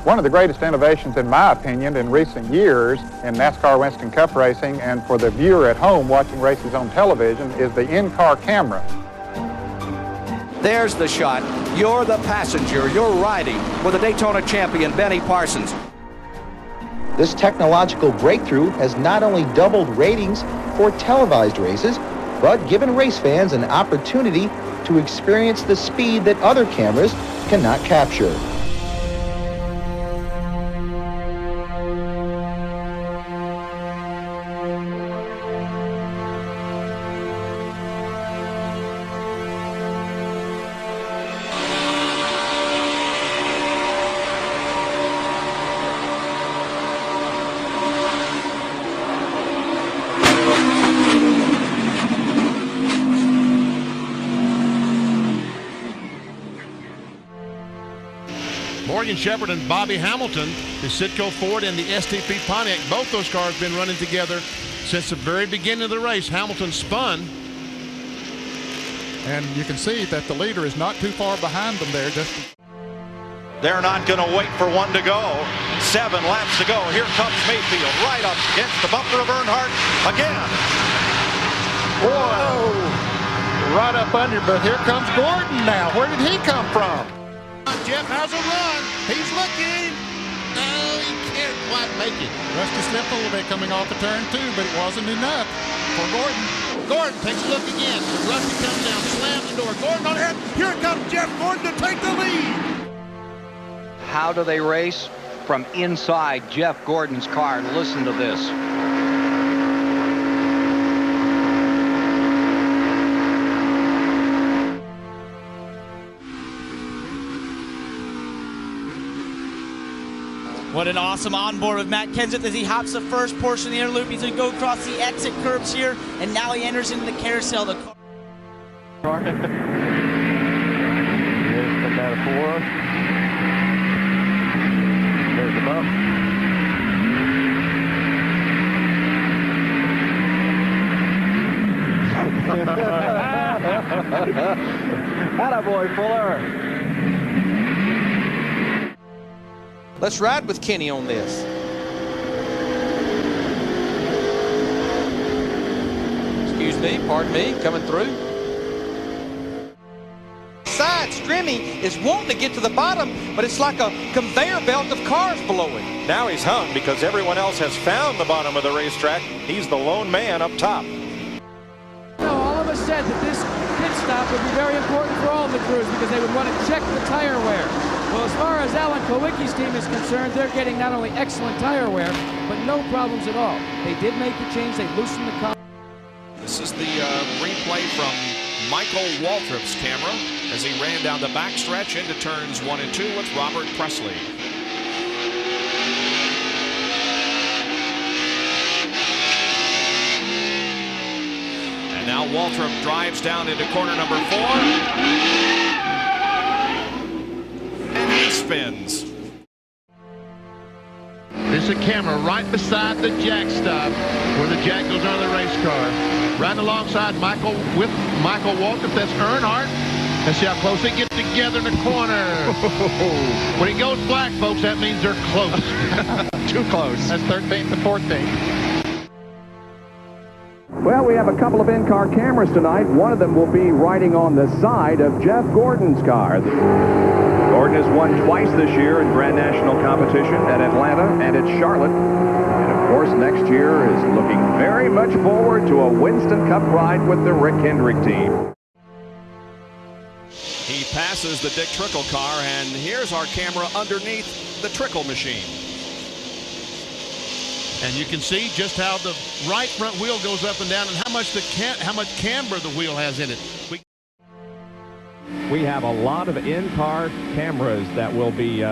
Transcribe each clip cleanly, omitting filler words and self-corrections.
One of the greatest innovations, in my opinion, in recent years in NASCAR Winston Cup racing and for the viewer at home watching races on television is the in-car camera. There's the shot. You're the passenger. You're riding with the Daytona champion, Benny Parsons. This technological breakthrough has not only doubled ratings for televised races, but given race fans an opportunity to experience the speed that other cameras cannot capture. Morgan Shepherd and Bobby Hamilton, the Sitco Ford and the STP Pontiac, both those cars have been running together since the very beginning of the race. Hamilton spun. And you can see that the leader is not too far behind them there. They're not going to wait for one to go. 7 laps to go. Here comes Mayfield right up against the bumper of Earnhardt again. Whoa! Right up under, but here comes Gordon now. Where did he come from? Jeff has a run. He's looking. No, he can't quite make it. Rusty slipped a little bit coming off the turn 2, but it wasn't enough for Gordon. Gordon takes a look again. Rusty comes down, slams the door. Gordon on ahead. Here comes Jeff Gordon to take the lead. How do they race? From inside Jeff Gordon's car. Listen to this. What an awesome onboard with Matt Kenseth as he hops the first portion of the interloop. He's going to go across the exit curbs here, and now he enters into the carousel. The car. Here's the metaphor. There's the bump. Attaboy, Fuller. Let's ride with Kenny on this. Excuse me, pardon me, coming through. Side, Strimmy is wanting to get to the bottom, but it's like a conveyor belt of cars below him. Now he's hung because everyone else has found the bottom of the racetrack. He's the lone man up top. All of us said that this pit stop would be very important for all the crews because they would want to check the tire wear. Well, as far as Alan Kowicki's team is concerned, they're getting not only excellent tire wear, but no problems at all. They did make the change. They loosened the car. This is the replay from Michael Waltrip's camera as he ran down the backstretch into turns 1 and 2 with Robert Presley. And now Waltrip drives down into corner number 4. Spins. There's a camera right beside the jack stop where the jack goes under the race car. Right alongside Michael with Michael Waltrip. That's Earnhardt. Let's see how close they get together in the corner. When it goes black, folks, that means they're close. Too close. That's 13th to 14th. Well, we have a couple of in-car cameras tonight. One of them will be riding on the side of Jeff Gordon's car. Gordon has won twice this year in Grand National competition at Atlanta and at Charlotte. And, of course, next year is looking very much forward to a Winston Cup ride with the Rick Hendrick team. He passes the Dick Trickle car, and here's our camera underneath the Trickle machine. And you can see just how the right front wheel goes up and down and how much camber the wheel has in it. We have a lot of in-car cameras that will be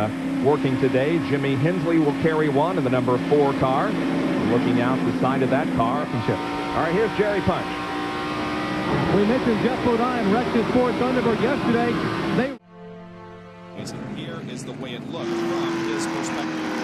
working today. Jimmy Hensley will carry one in the number 4 car. Looking out the side of that car. All right, here's Jerry Punch. We mentioned Jeff Bodine wrecked his Ford Thunderbird yesterday. Here is the way it looked from his perspective.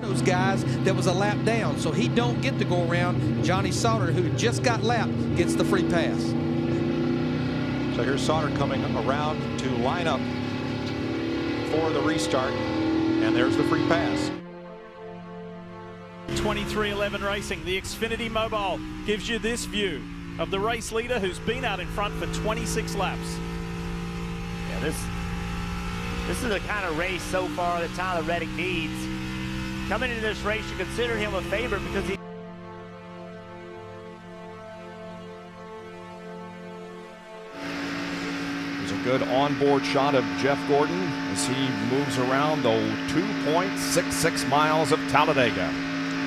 Those guys that was a lap down, so he don't get to go around. Johnny Sauter, who just got lapped, gets the free pass. So here's Sauter coming around to line up for the restart, and there's the free pass. 2311 Racing, the Xfinity Mobile gives you this view of the race leader who's been out in front for 26 laps. Yeah, this is the kind of race so far that Tyler Reddick needs. Coming into this race, you consider him a favorite because he... There's a good onboard shot of Jeff Gordon as he moves around the 2.66 miles of Talladega.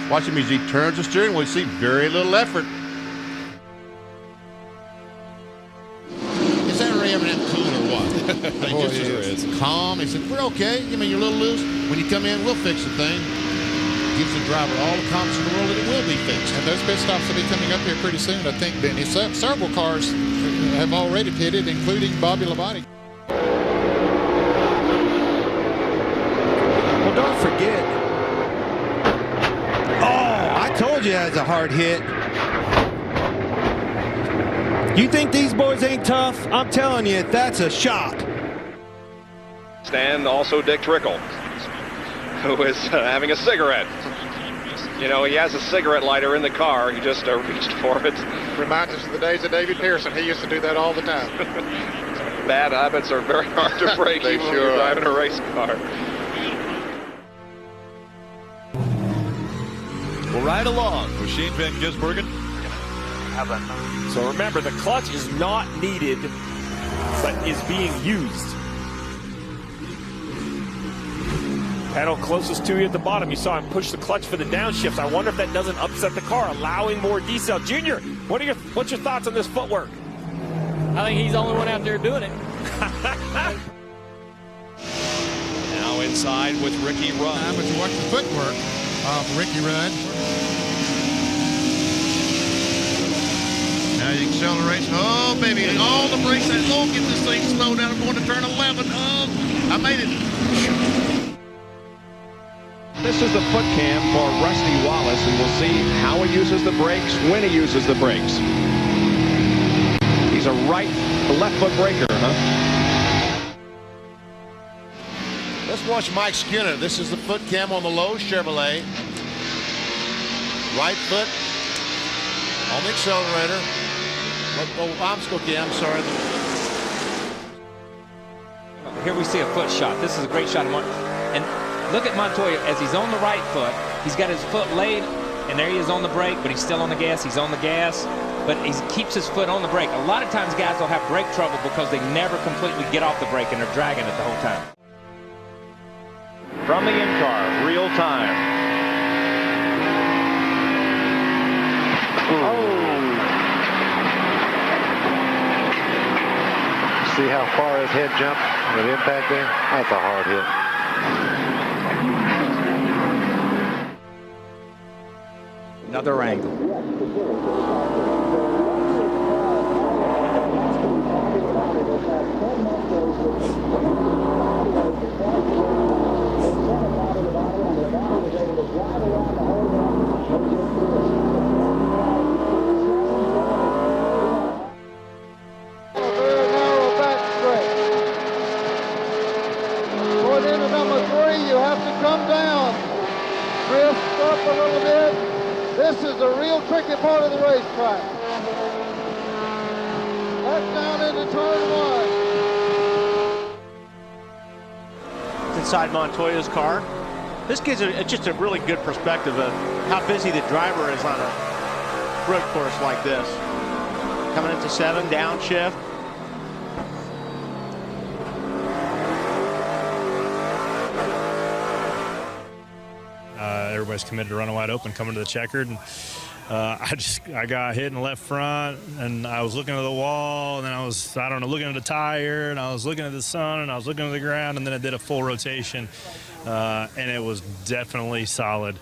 Watch him as he turns the steering wheel. You see very little effort. Is that rim that cool or what? Boy, he is calm. He said, "We're okay. Give me your little loose. When you come in, we'll fix the thing." Gives the driver all the confidence in the world that it will be fixed. And those pit stops will be coming up here pretty soon, I think, Benny. Several cars have already pitted, including Bobby Labonte. Well, don't forget. Oh, I told you that's a hard hit. You think these boys ain't tough? I'm telling you, that's a shot. And also Dick Trickle, who is having a cigarette. You know, he has a cigarette lighter in the car. He just reached for it. Reminds us of the days of David Pearson. He used to do that all the time. Bad habits are very hard to break, They even sure when you're are. driving a race car. Well, right along with Shane Van Gisbergen. So remember, the clutch is not needed, but is being used. Pedal closest to you at the bottom. You saw him push the clutch for the downshift. I wonder if that doesn't upset the car, allowing more decel. Junior, what's your thoughts on this footwork? I think he's the only one out there doing it. Now inside with Ricky Rudd. But you watch the footwork of Ricky Rudd. Now he accelerates. Oh, baby. All the brakes. Oh, get this thing slowed down. I'm going to turn 11. Oh, I made it. This is the foot cam for Rusty Wallace, and we'll see how he uses the brakes, when he uses the brakes. He's a left foot braker, huh? Let's watch Mike Skinner. This is the foot cam on the low Chevrolet. Right foot on the accelerator. I'm sorry. Here we see a foot shot. This is a great shot. And look at Montoya as he's on the right foot. He's got his foot laid, and there he is on the brake, but he's still on the gas. He's on the gas, but he keeps his foot on the brake. A lot of times guys will have brake trouble because they never completely get off the brake, and they're dragging it the whole time. From the in-car, real time. See how far his head jumped with impact there? That's a hard hit. Another angle. This is the real tricky part of the racetrack. That's down into turn one. Inside Montoya's car. This gives just a really good perspective of how busy the driver is on a road course like this. Coming into 7, downshift. Everybody's committed to running wide open coming to the checkered, and I got hit in the left front, and I was looking at the wall, and then I was, I don't know, looking at the tire, and I was looking at the sun, and I was looking at the ground, and then I did a full rotation, and it was definitely solid.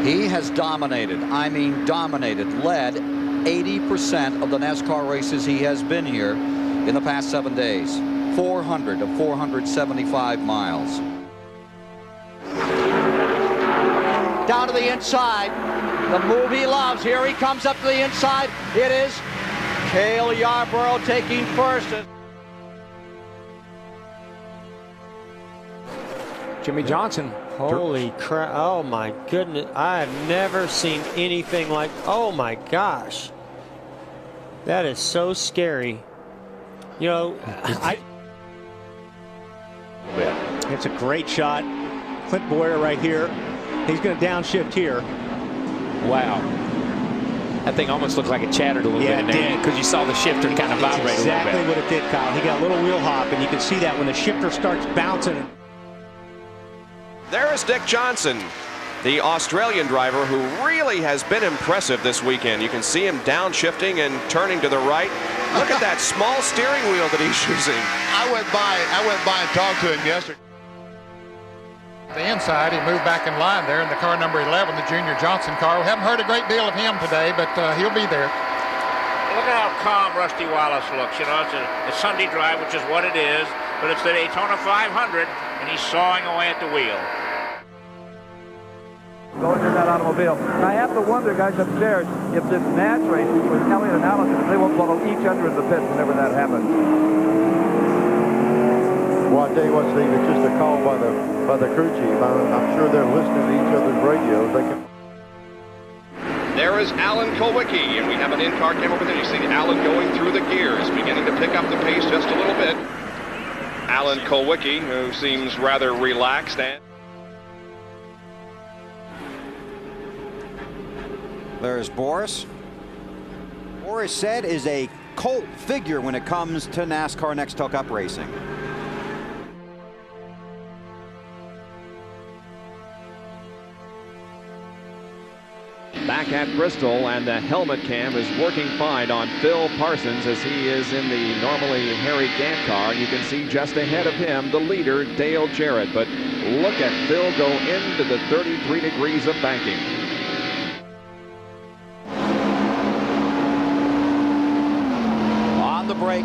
He has dominated, I mean dominated, led 80% of the NASCAR races he has been here in the past 7 days. 400 of 475 miles. down to the inside. The move he loves. Here he comes up to the inside. It is Cale Yarborough taking first. Jimmy Johnson. Holy crap. Oh my goodness. I have never seen anything like, oh my gosh. That is so scary. You know, It's a great shot. Clint Boyer right here. He's going to downshift here. Wow. That thing almost looked like it chattered a little bit in there because you saw the shifter kind of vibrate a little bit. Exactly what it did, Kyle. He got a little wheel hop, and you can see that when the shifter starts bouncing. There is Dick Johnson, the Australian driver who really has been impressive this weekend. You can see him downshifting and turning to the right. Look at that small steering wheel that he's using. I went by and talked to him yesterday. The inside, he moved back in line there in the car number 11, the Junior Johnson car. We haven't heard a great deal of him today, but he'll be there. Look at how calm Rusty Wallace looks. You know, it's a Sunday drive, which is what it is, but it's the Daytona 500, and he's sawing away at the wheel. Going in that automobile. And I have to wonder, guys upstairs, if this NASCAR race with Elliott and Allison, if they won't follow each other in the pits whenever that happens. Well, I tell you what, Steve, it's just a call by the crew chief. I'm sure they're listening to each other's radios. They can. There is Alan Kulwicki, and we have an in-car camera over there. You see Alan going through the gears, beginning to pick up the pace just a little bit. Alan Kulwicki, who seems rather relaxed. And there's Boris. Boris said is a cult figure when it comes to NASCAR Next Hook Up racing. Back at Bristol, and the helmet cam is working fine on Phil Parsons as he is in the normally Harry Gant car. You can see just ahead of him the leader, Dale Jarrett. But look at Phil go into the 33 degrees of banking. On the brake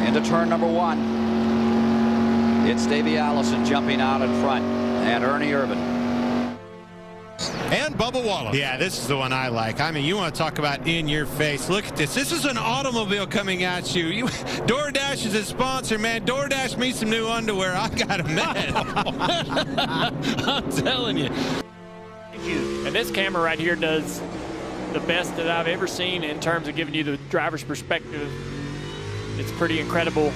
into turn number 1. It's Davey Allison jumping out in front, and Ernie Irvin. And Bubba Wallace. Yeah, this is the one I like. I mean, you want to talk about in your face. Look at this. This is an automobile coming at you. DoorDash is a sponsor, man. DoorDash me some new underwear. I got a mad. I'm telling you. And this camera right here does the best that I've ever seen in terms of giving you the driver's perspective. It's pretty incredible.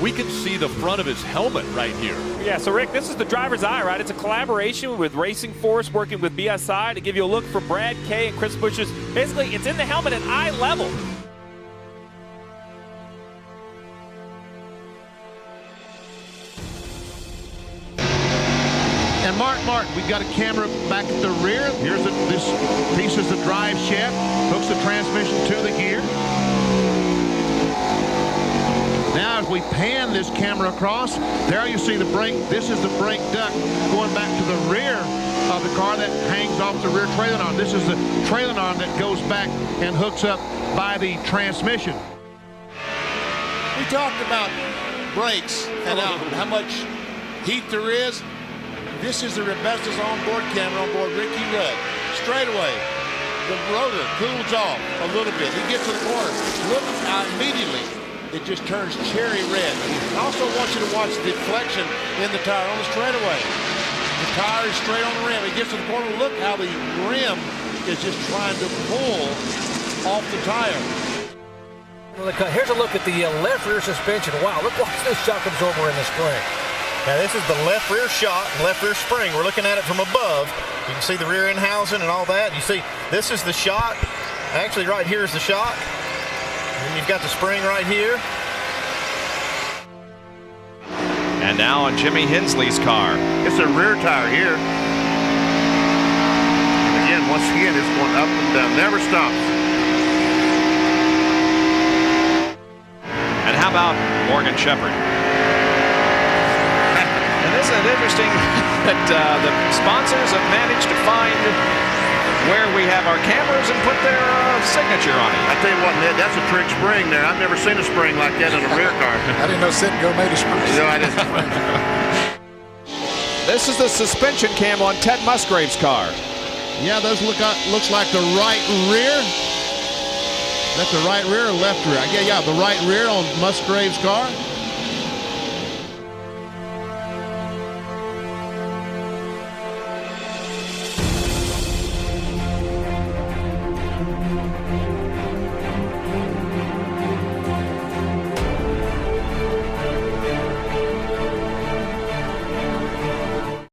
We can see the front of his helmet right here. Yeah, so Rick, this is the driver's eye, right? It's a collaboration with Racing Force working with BSI to give you a look for Brad Kay and Chris Bush's. Basically, it's in the helmet at eye level. And Mark Martin, we've got a camera back at the rear. Here's this piece is the drive shaft, hooks the transmission to the gear. Now as we pan this camera across, there you see the brake. This is the brake duct going back to the rear of the car that hangs off the rear trailing arm. This is the trailing arm that goes back and hooks up by the transmission. We talked about brakes and how much heat there is. This is the Rebestos onboard camera on board Ricky Rudd. Straight away, the rotor cools off a little bit. He gets to the corner. Look how immediately it just turns cherry red. I also want you to watch the deflection in the tire on the straightaway. The tire is straight on the rim. He gets to the corner. Look how the rim is just trying to pull off the tire. Here's a look at the left rear suspension. Wow, look what's this shock absorber in the spring. Now this is the left rear shock, left rear spring. We're looking at it from above. You can see the rear end housing and all that. You see, this is the shock. Actually, right here is the shock. And you've got the spring right here. And now on Jimmy Hensley's car. It's a rear tire here. And again, once again, it's going up and down, never stops. And how about Morgan Shepherd? And isn't it interesting that the sponsors have managed to find where we have our cameras and put their signature on it. I tell you what, Ned, that's a trick spring there. I've never seen a spring like that in a rear car. I didn't know Sit-N-Go made a spring. No, I didn't. This is the suspension cam on Ted Musgrave's car. Yeah, those looks like the right rear. That's the right rear or left rear? Yeah, the right rear on Musgrave's car.